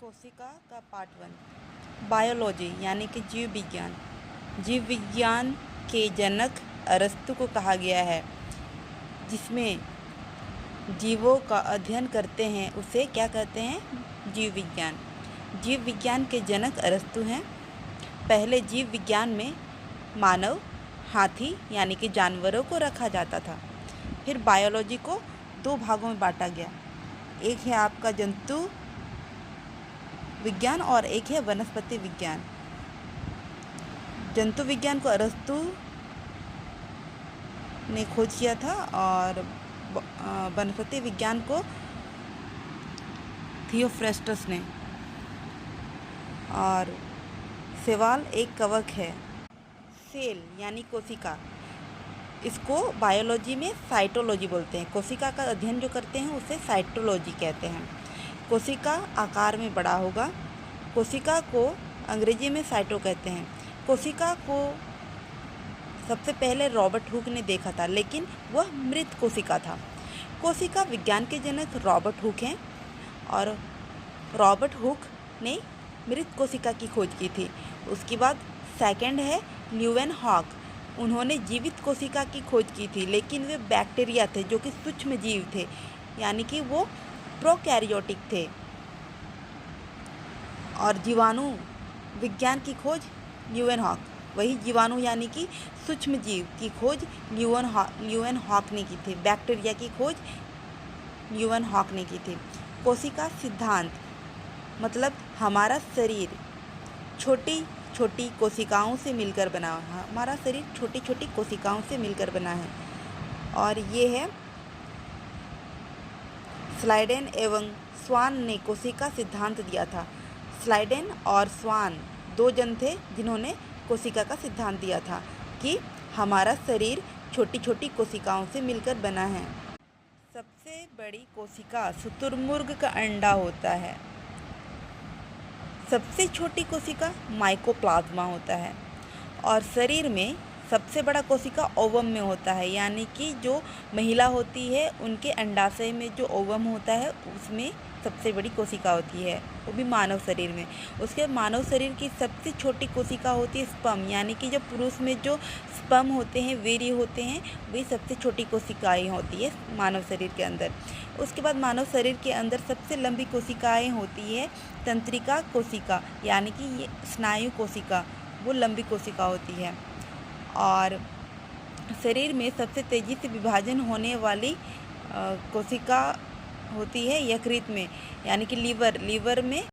कोशिका का part 1 biology यानी कि जीव विज्ञान। जीव विज्ञान के जनक अरस्तु को कहा गया है। जिसमें जीवों का अध्ययन करते हैं उसे क्या कहते हैं? जीव विज्ञान। जीव विज्ञान के जनक अरस्तु हैं। पहले जीव विज्ञान में मानव, हाथी यानी कि जानवरों को रखा जाता था। फिर बायोलॉजी को 2 भागों में बांटा गया। एक है आपका जंतु विज्ञान और एक है वनस्पति विज्ञान। जंतु विज्ञान को अरस्तु ने खोज किया था और वनस्पति विज्ञान को थियोफ्रेस्टस ने। और सवाल एक कवक है, सेल यानी कोशिका। इसको बायोलॉजी में साइटोलॉजी बोलते हैं। कोशिका का अध्ययन जो करते हैं उसे साइटोलॉजी कहते हैं। कोशिका आकार में बड़ा होगा। कोशिका को अंग्रेजी में साइटो कहते हैं। कोशिका को सबसे पहले रॉबर्ट हुक ने देखा था, लेकिन वह मृत कोशिका था। कोशिका विज्ञान के जनक रॉबर्ट हुक हैं और रॉबर्ट हुक ने मृत कोशिका की खोज की थी। उसके बाद सेकंड है ल्यूवेनहॉक। उन्होंने जीवित कोशिका की खोज की थी, लेकिन वे बैक्टीरिया थे जो कि सूक्ष्म जीव थे, यानी कि वो प्रोकैरियोटिक थे। और जीवाणु विज्ञान की खोज ल्यूवेनहॉक, वही जीवाणु यानी कि सूक्ष्म जीव की खोज ल्यूवेनहॉक ने की थी। बैक्टीरिया की खोज ल्यूवेनहॉक ने की थी। कोशिका सिद्धांत मतलब हमारा शरीर छोटी छोटी कोशिकाओं से मिलकर बना है। हमारा शरीर छोटी छोटी कोशिकाओं से मिलकर बना है। और ये है स्लाइडेन एवं स्वान ने कोशिका सिद्धांत दिया था। स्लाइडेन और स्वान 2 जन थे जिन्होंने कोशिका का सिद्धांत दिया था कि हमारा शरीर छोटी छोटी कोशिकाओं से मिलकर बना है। सबसे बड़ी कोशिका शुतुरमुर्ग का अंडा होता है। सबसे छोटी कोशिका माइकोप्लाज्मा होता है। और शरीर में सबसे बड़ा कोशिका ओवम में होता है, यानी कि जो महिला होती है उनके अंडाशय में जो ओवम होता है उसमें सबसे बड़ी कोशिका होती है, वो भी मानव शरीर में। उसके मानव शरीर की सबसे छोटी कोशिका होती है स्पर्म, यानी कि जो पुरुष में जो स्पर्म होते हैं, वीर्य होते हैं, वही सबसे छोटी कोशिकाएं होती है मानव शरीर के अंदर। उसके बाद मानव शरीर के अंदर सबसे लंबी कोशिकाएं होती है तंत्रिका कोशिका, यानी कि ये स्नायु कोशिका, वो लंबी कोशिका होती है। और शरीर में सबसे तेज़ी से विभाजन होने वाली कोशिका होती है यकृत में, यानी कि लीवर में